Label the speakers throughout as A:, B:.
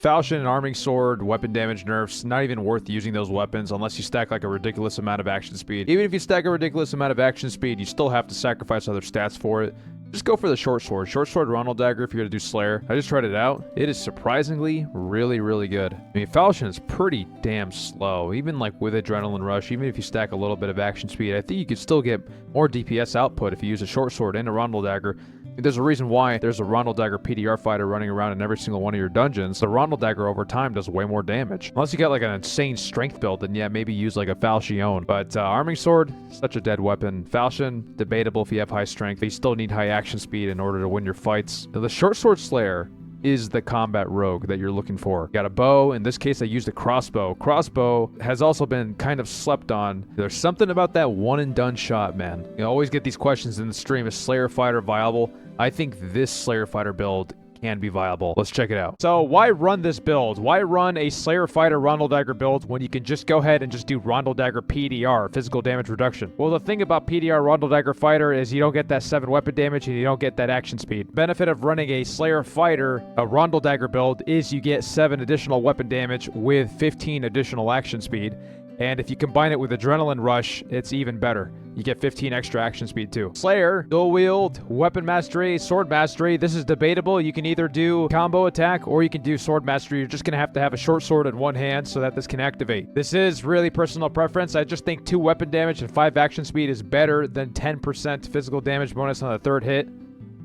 A: Falchion and Arming Sword, weapon damage nerfs, not even worth using those weapons unless you stack like a ridiculous amount of action speed. Even if you stack a ridiculous amount of action speed, you still have to sacrifice other stats for it. Just go for the short sword. Short sword Rondel Dagger if you're going to do Slayer. I just tried it out. It is surprisingly really, really good. I mean, Falchion is pretty damn slow. Even like with Adrenaline Rush, even if you stack a little bit of action speed, I think you could still get more DPS output if you use a short sword and a Rondel Dagger. There's a reason why there's a Rondel Dagger PDR fighter running around in every single one of your dungeons. The Rondel Dagger over time does way more damage. Unless you got like an insane strength build, then yeah, maybe use like a Falchion. But Arming Sword, such a dead weapon. Falchion, debatable if you have high strength, but you still need high action speed in order to win your fights. Now, the Short Sword Slayer is the combat rogue that you're looking for. Got a bow. In this case, I used a crossbow. Crossbow has also been kind of slept on. There's something about that one and done shot, man. You always get these questions in the stream. Is Slayer Fighter viable? I think this Slayer Fighter build can be viable. Let's check it out. So why run this build? Why run a Slayer Fighter Rondel Dagger build when you can just go ahead and just do Rondel Dagger PDR, physical damage reduction? Well, the thing about PDR Rondel Dagger Fighter is you don't get that 7 weapon damage and you don't get that action speed. Benefit of running a Slayer Fighter, a Rondel Dagger build, is you get 7 additional weapon damage with 15 additional action speed. And if you combine it with Adrenaline Rush, it's even better. You get 15 extra action speed too. Slayer, dual wield, weapon mastery, sword mastery. This is debatable. You can either do combo attack or you can do sword mastery. You're just going to have a short sword in one hand so that this can activate. This is really personal preference. I just think 2 weapon damage and 5 action speed is better than 10% physical damage bonus on the 3rd hit.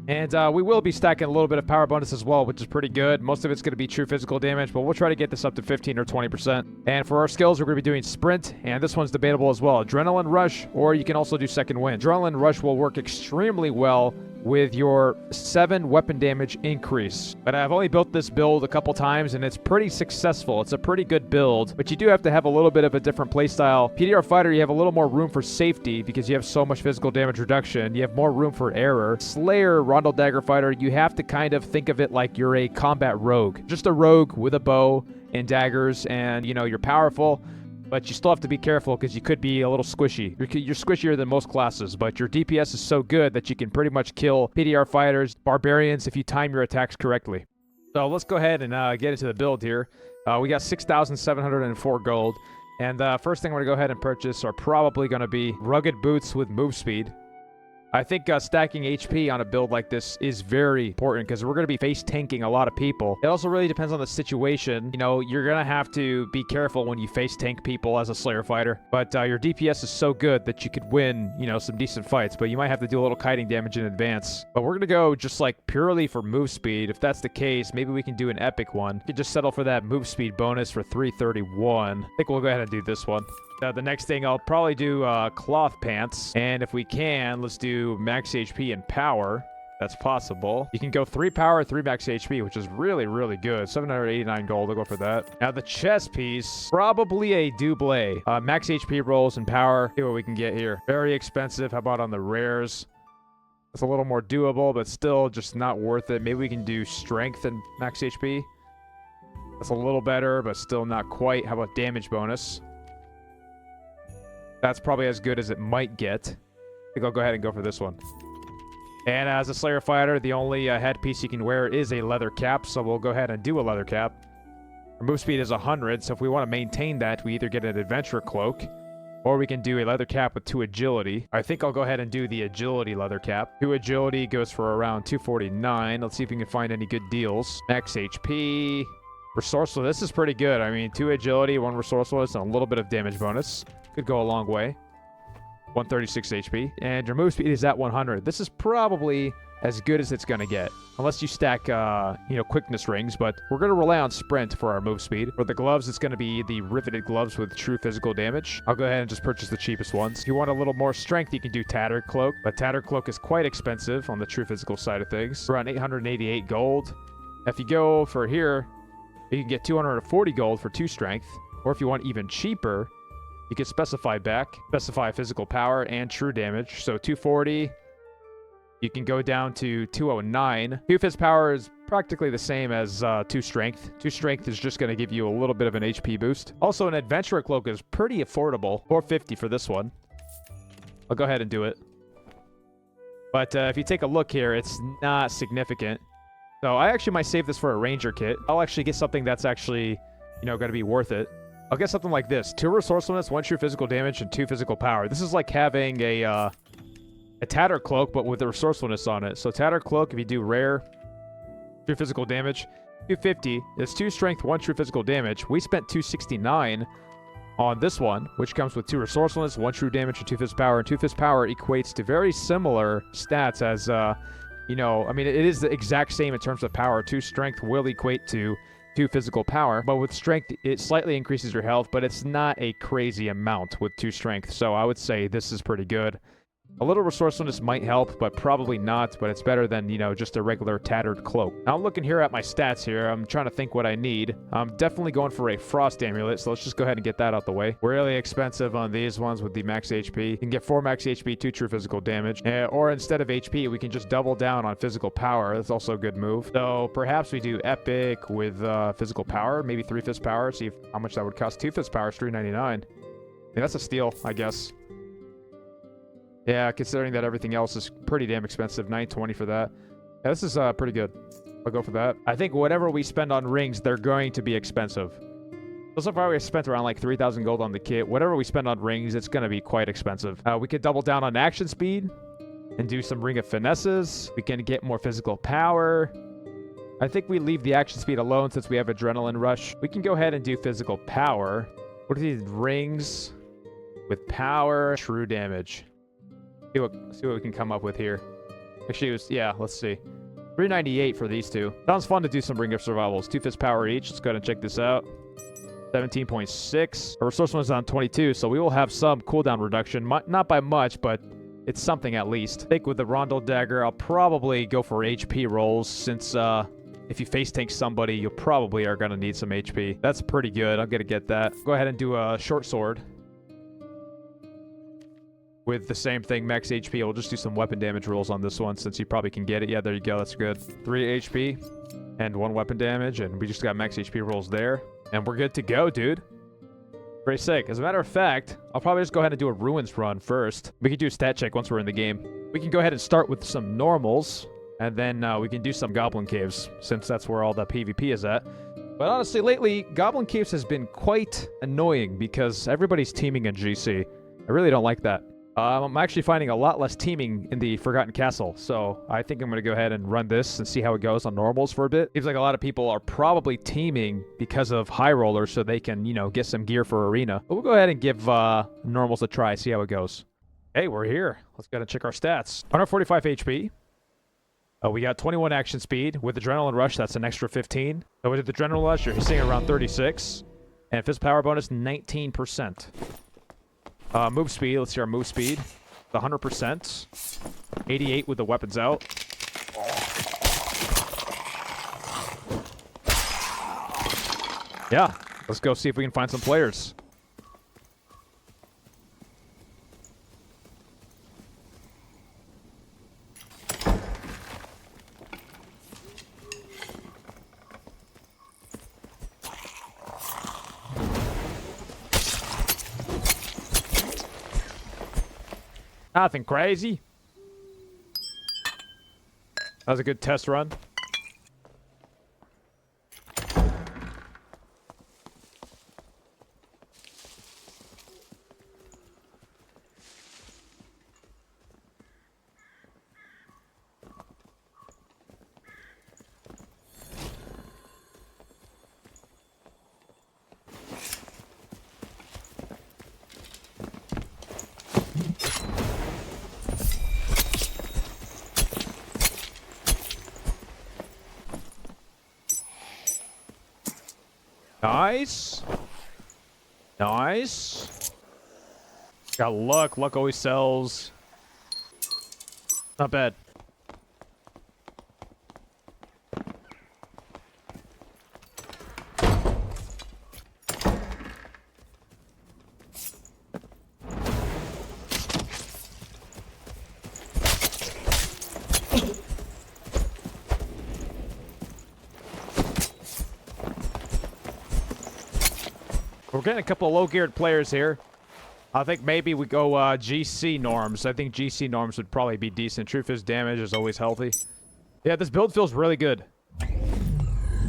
A: And we will be stacking a little bit of power bonus as well, which is pretty good. Most of it's going to be true physical damage, but we'll try to get this up to 15 or 20%. And for our skills, we're going to be doing Sprint, and this one's debatable as well. Adrenaline Rush, or you can also do Second Wind. Adrenaline Rush will work extremely well with your 7 weapon damage increase. But I've only built this build a couple times, and it's pretty successful. It's a pretty good build, but you do have to have a little bit of a different playstyle. PDR Fighter, you have a little more room for safety because you have so much physical damage reduction. You have more room for error. Slayer Rondel Dagger Fighter, you have to kind of think of it like you're a combat rogue. Just a rogue with a bow and daggers, and, you know, you're powerful, but you still have to be careful because you could be a little squishy. You're squishier than most classes, but your DPS is so good that you can pretty much kill PDR fighters, barbarians, if you time your attacks correctly. So let's go ahead and get into the build here. We got 6,704 gold. And first thing I'm going to go ahead and purchase are probably going to be rugged boots with move speed. I think stacking HP on a build like this is very important because we're going to be face tanking a lot of people. It also really depends on the situation. You know, you're going to have to be careful when you face tank people as a Slayer fighter. But your DPS is so good that you could win, you know, some decent fights. But you might have to do a little kiting damage in advance. But we're going to go just like purely for move speed. If that's the case, maybe we can do an epic one. We could just settle for that move speed bonus for 331. I think we'll go ahead and do this one. The next thing, I'll probably do cloth pants. And if we can, let's do max HP and power. That's possible. You can go 3 power, 3 max HP, which is really, really good. 789 gold. I'll go for that. Now, the chest piece, probably a double. Max HP rolls and power. See what we can get here. Very expensive. How about on the rares? It's a little more doable, but still just not worth it. Maybe we can do strength and max HP. That's a little better, but still not quite. How about damage bonus? That's probably as good as it might get. I think I'll go ahead and go for this one. And as a Slayer fighter, the only headpiece you can wear is a leather cap, so we'll go ahead and do a leather cap. Our move speed is 100, so if we want to maintain that, we either get an adventurer cloak, or we can do a leather cap with 2 agility. I think I'll go ahead and do the agility leather cap. 2 agility goes for around 249. Let's see if we can find any good deals. Max HP. Resourcefulness. This is pretty good. I mean, 2 agility, 1 resourcefulness, and a little bit of damage bonus. Could go a long way. 136 HP. And your move speed is at 100. This is probably as good as it's going to get. Unless you stack, you know, quickness rings. But we're going to rely on sprint for our move speed. For the gloves, it's going to be the riveted gloves with true physical damage. I'll go ahead and just purchase the cheapest ones. If you want a little more strength, you can do tattered cloak. But tattered cloak is quite expensive on the true physical side of things. Around 888 gold. If you go for here, you can get 240 gold for 2 strength. Or if you want even cheaper, you can specify physical power and true damage. So 240, you can go down to 209. 2 phys power is practically the same as 2 strength. 2 strength is just going to give you a little bit of an HP boost. Also, an adventurer cloak is pretty affordable. 450 for this one. I'll go ahead and do it. But if you take a look here, it's not significant. So I actually might save this for a ranger kit. I'll actually get something that's actually, you know, going to be worth it. I'll get something like this. 2 resourcefulness, 1 true physical damage, and 2 physical power. This is like having a tattered cloak, but with the resourcefulness on it. So tattered cloak, if you do rare, 2 physical damage, 250. It's 2 strength, 1 true physical damage. We spent 269 on this one, which comes with 2 resourcefulness, 1 true damage, and 2 fist power. And 2 fist power equates to very similar stats as, you know, I mean, it is the exact same in terms of power. 2 strength will equate to 2 physical power, but with strength, it slightly increases your health, but it's not a crazy amount with 2 strength. So I would say this is pretty good. A little resourcefulness might help, but probably not, but it's better than, you know, just a regular tattered cloak. Now I'm looking here at my stats here. I'm trying to think what I need. I'm definitely going for a frost amulet, so let's just go ahead and get that out the way. Really expensive on these ones with the max HP. You can get 4 max HP, 2 true physical damage, or instead of HP, we can just double down on physical power. That's also a good move. So perhaps we do epic with physical power, maybe 3 fist power, see how much that would cost. 2 fist power is $3.99. Yeah, that's a steal, I guess. Yeah, considering that everything else is pretty damn expensive. $9.20 for that. Yeah, this is pretty good. I'll go for that. I think whatever we spend on rings, they're going to be expensive. So far, we spent around like 3,000 gold on the kit. Whatever we spend on rings, it's going to be quite expensive. We could double down on action speed and do some Ring of Finesses. We can get more physical power. I think we leave the action speed alone since we have Adrenaline Rush. We can go ahead and do physical power. What are these rings with power? True damage. See what we can come up with here. Actually, yeah, let's see. 398 for these 2. Sounds fun to do some Ring of Survivals. 2 fist power each. Let's go ahead and check this out. 17.6. Our resourcefulness is on 22, so we will have some cooldown reduction. Not by much, but it's something at least. I think with the Rondel Dagger, I'll probably go for HP rolls since if you face tank somebody, you probably are going to need some HP. That's pretty good. I'm going to get that. Go ahead and do a short sword. With the same thing, max HP. We'll just do some weapon damage rolls on this one since you probably can get it. Yeah, there you go. That's good. 3 HP and 1 weapon damage, and we just got max HP rolls there. And we're good to go, dude. Pretty sick. As a matter of fact, I'll probably just go ahead and do a ruins run first. We can do a stat check once we're in the game. We can go ahead and start with some normals, and then we can do some goblin caves since that's where all the PvP is at. But honestly, lately, goblin caves has been quite annoying because everybody's teaming in GC. I really don't like that. I'm actually finding a lot less teaming in the Forgotten Castle, so I think I'm going to go ahead and run this and see how it goes on normals for a bit. Seems like a lot of people are probably teaming because of high rollers so they can, you know, get some gear for arena. But we'll go ahead and give normals a try, see how it goes. Hey, we're here. Let's go and check our stats. 145 HP. We got 21 action speed. With Adrenaline Rush, that's an extra 15. So with the Adrenaline Rush, you're sitting around 36. And Fist Power bonus, 19%. Move speed, let's see our move speed. 100%. 88 with the weapons out. Yeah, let's go see if we can find some players. Nothing crazy. That was a good test run. Nice. Nice. Got luck. Luck always sells. Not bad. We're getting a couple of low-geared players here. I think maybe we go GC norms. I think GC norms would probably be decent. True fist damage is always healthy. Yeah, this build feels really good.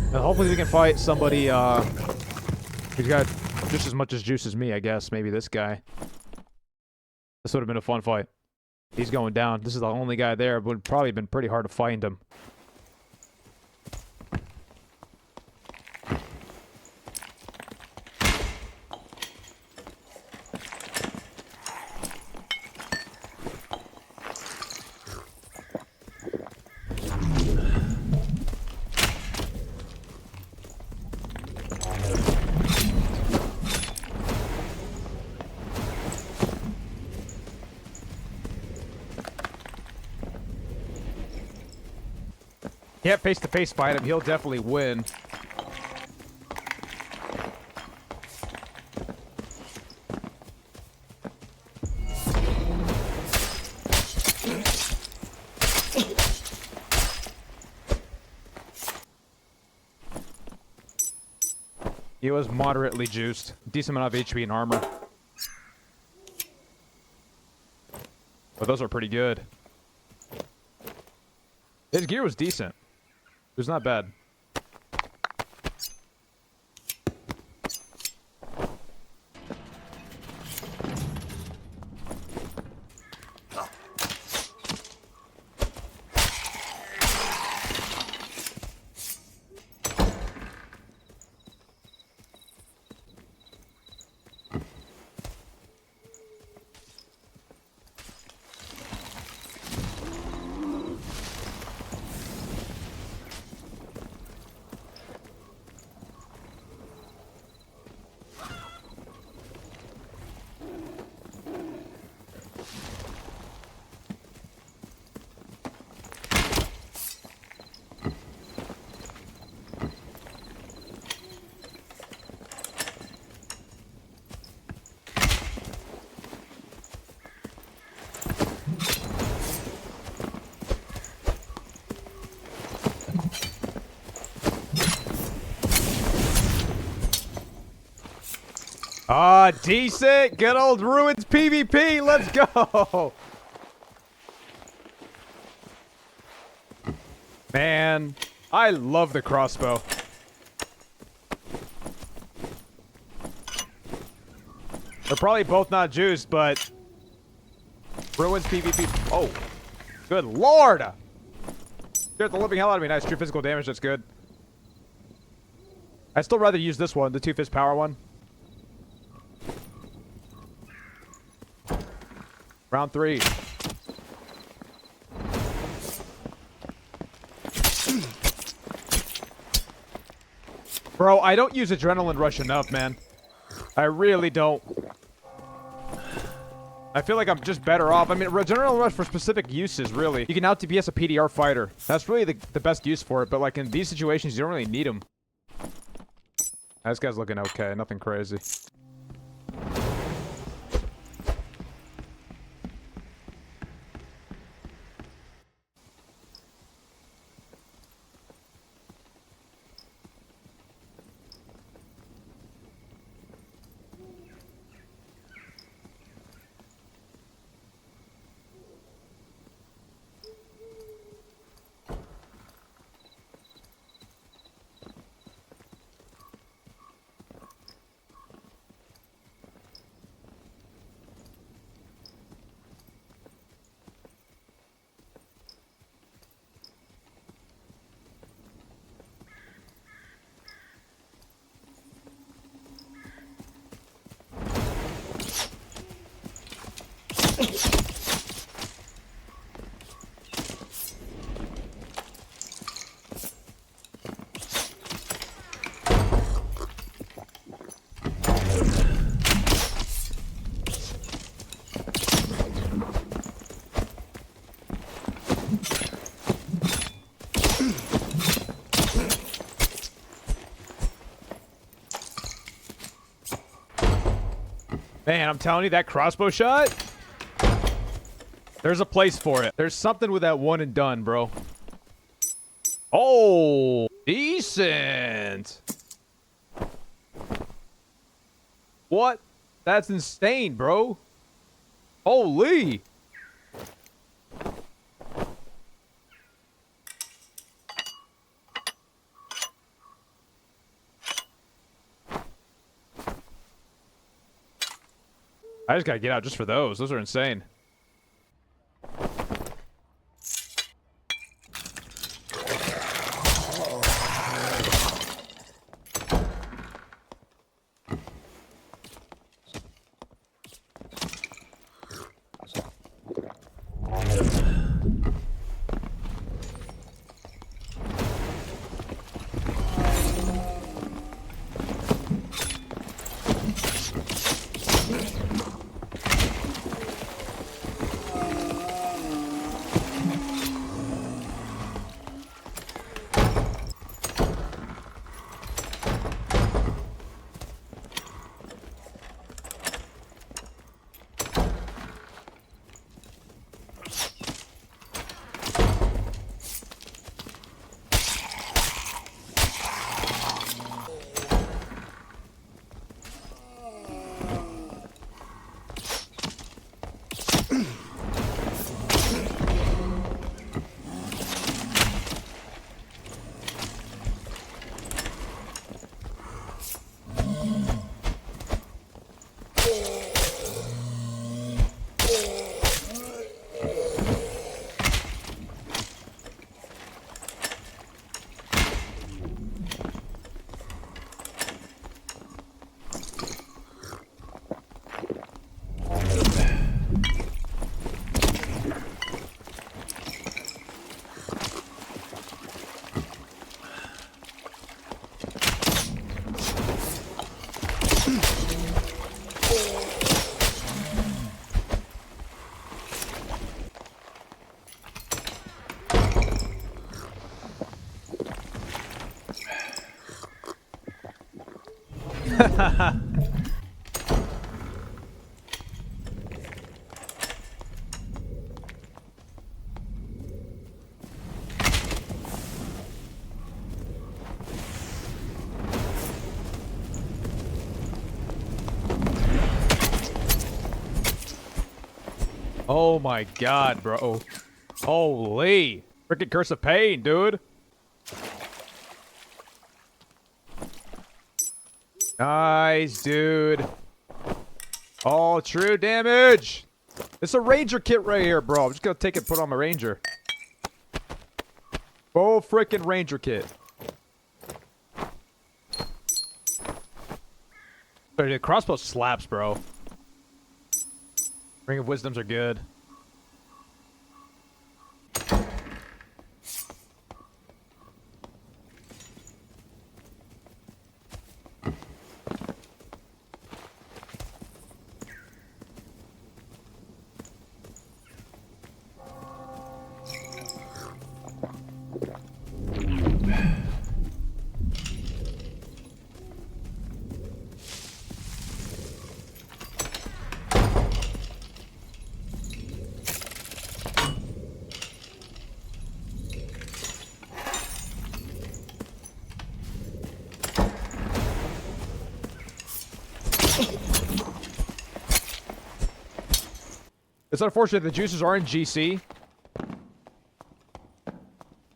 A: And hopefully we can fight somebody, who's got just as much as juice as me, I guess. Maybe this guy. This would have been a fun fight. He's going down. This is the only guy there. It would probably have been pretty hard to find him. Can't face-to-face fight him. He'll definitely win. He was moderately juiced. Decent amount of HP and armor. But those are pretty good. His gear was decent. It was not bad. Ah, decent! Good old Ruins PvP! Let's go! Man, I love the crossbow. They're probably both not juiced, but... Ruins PvP... Oh! Good lord! Scared the living hell out of me. Nice true physical damage, that's good. I'd still rather use this one, the two-fist power one. Round 3. Bro, I don't use Adrenaline Rush enough, man. I really don't. I feel like I'm just better off. I mean, Adrenaline Rush for specific uses, really. You can out-DPS a PDR fighter. That's really the best use for it, but like in these situations, you don't really need them. This guy's looking okay, nothing crazy. Man, I'm telling you, that crossbow shot, there's a place for it. There's something with that one and done, bro. Oh, decent. What? That's insane, bro. Holy. I just gotta get out just for those. Those are insane. Oh my god, bro. Holy. Freaking Curse of Pain, dude. Nice, dude. All true damage. It's a ranger kit right here, bro. I'm just gonna take it and put it on my ranger. Full freaking ranger kit. The crossbow slaps, bro. Ring of Wisdoms are good. It's unfortunate the juices are in GC.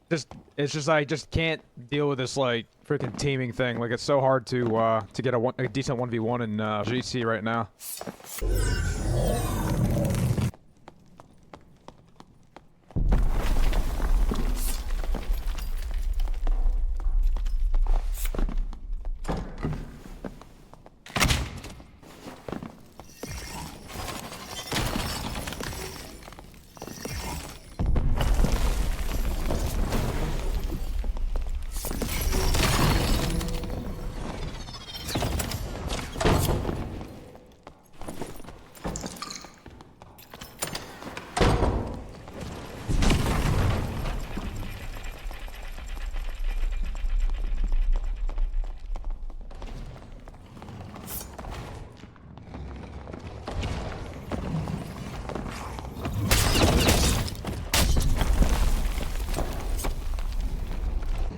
A: It's just I just can't deal with this like freaking teaming thing. Like it's so hard to get a decent 1v1 in GC right now.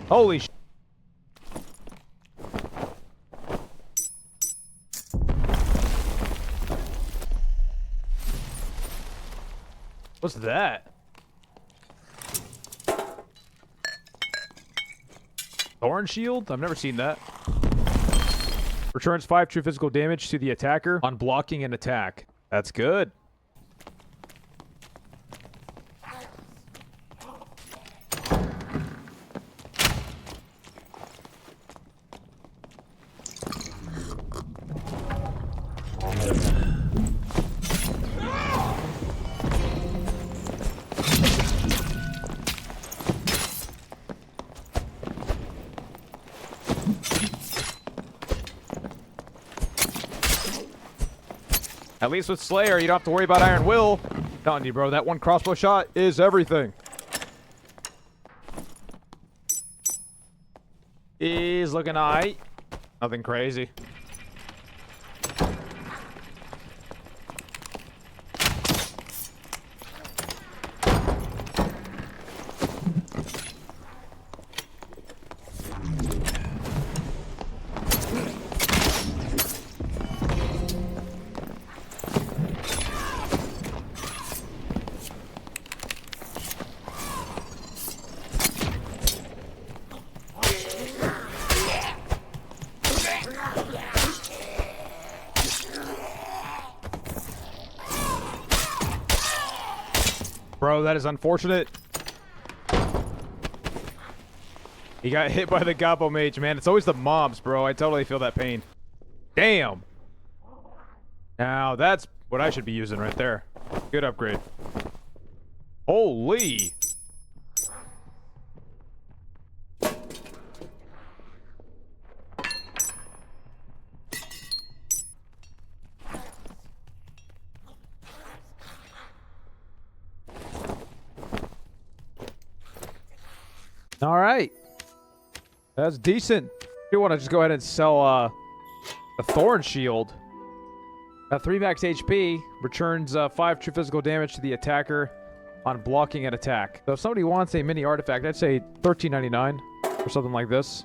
A: Holy sh! What's that? Thorn shield? I've never seen that. Returns 5 true physical damage to the attacker on blocking an attack. That's good. At least with Slayer, you don't have to worry about Iron Will. I'm telling you, bro, that one crossbow shot is everything. He's looking aight. Nothing crazy. Bro, that is unfortunate. He got hit by the Gobbo Mage, man. It's always the mobs, bro. I totally feel that pain. Damn. Now, that's what I should be using right there. Good upgrade. Holy. All right, that's decent. You want to just go ahead and sell the Thorn Shield. 3 max HP, returns 5 true physical damage to the attacker on blocking an attack. So if somebody wants a mini artifact, I'd say $13.99 or something like this.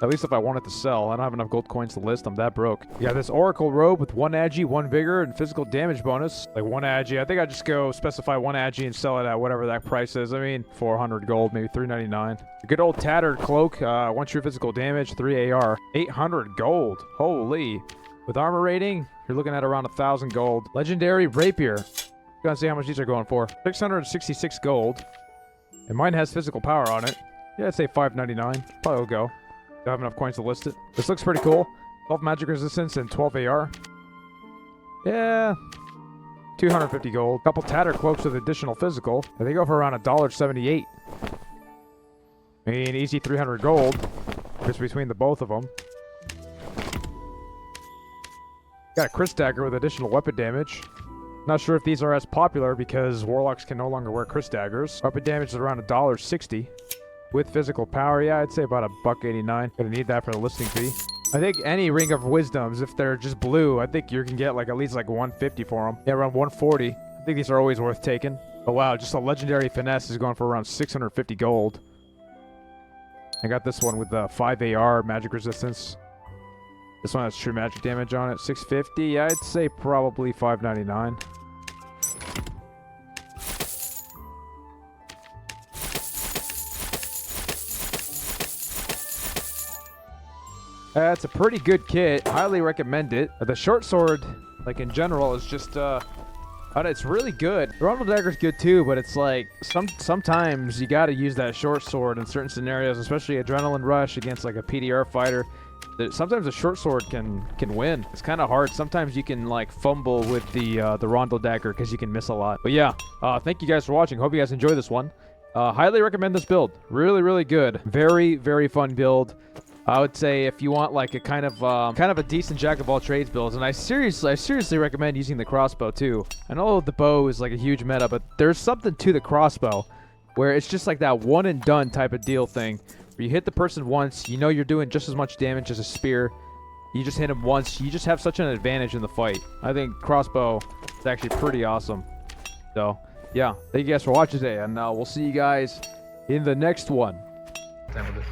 A: At least if I want it to sell. I don't have enough gold coins to list. I'm that broke. Yeah, this Oracle Robe with 1 agi, 1 vigor, and physical damage bonus. Like 1 agi. I think I'd just go specify 1 agi and sell it at whatever that price is. I mean, 400 gold, maybe $3.99. A good old tattered cloak. 1 true physical damage, 3 AR. 800 gold. Holy. With armor rating, you're looking at around 1,000 gold. Legendary rapier. Gonna see how much these are going for. 666 gold. And mine has physical power on it. Yeah, I'd say $5.99. Probably will go. Don't have enough coins to list it. This looks pretty cool. 12 magic resistance and 12 AR. Yeah. 250 gold. Couple tatter cloaks with additional physical. They go for around $1.78. I mean, easy 300 gold. Just between the both of them. Got a Crit Dagger with additional weapon damage. Not sure if these are as popular because Warlocks can no longer wear Crit Daggers. Weapon damage is around $1.60. With physical power, yeah, I'd say about $1.89. Gonna need that for the listing fee. I think any Ring of Wisdoms, if they're just blue, I think you can get like at least like 150 for them. Yeah, around 140. I think these are always worth taking. Oh wow, just a legendary finesse is going for around 650 gold. I got this one with 5 AR magic resistance. This one has true magic damage on it, 650. I'd say probably $5.99. It's a pretty good kit. Highly recommend it. The short sword, like in general, is just it's really good. The Rondel Dagger's good too, but it's like sometimes you gotta use that short sword in certain scenarios, especially Adrenaline Rush against like a PDR fighter. Sometimes a short sword can win. It's kind of hard. Sometimes you can like fumble with the Rondel Dagger because you can miss a lot. But yeah, thank you guys for watching. Hope you guys enjoy this one. Highly recommend this build. Really, really good. Very, very fun build. I would say if you want like a kind of a decent jack of all trades build, and I seriously recommend using the crossbow too. I know the bow is like a huge meta, but there's something to the crossbow where it's just like that one and done type of deal thing. Where you hit the person once, you know you're doing just as much damage as a spear. You just hit him once, you just have such an advantage in the fight. I think crossbow is actually pretty awesome. So yeah, thank you guys for watching today, and we'll see you guys in the next one. Time with it.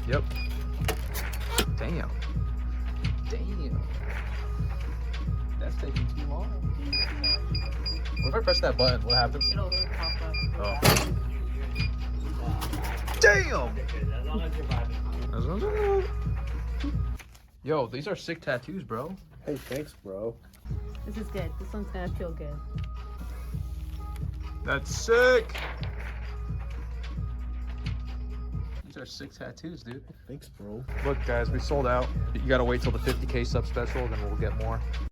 A: Yep. Damn. Damn. That's taking too long. What if I press that button? What happens?
B: It'll pop up.
A: Oh. Damn! As long as you're vibing. Yo, these are sick tattoos, bro.
C: Hey, thanks, bro.
B: This is good. This one's gonna feel good.
A: That's sick. These are sick tattoos, dude.
C: Thanks, bro.
A: Look, guys, we sold out. You gotta wait till the 50K sub special, then we'll get more.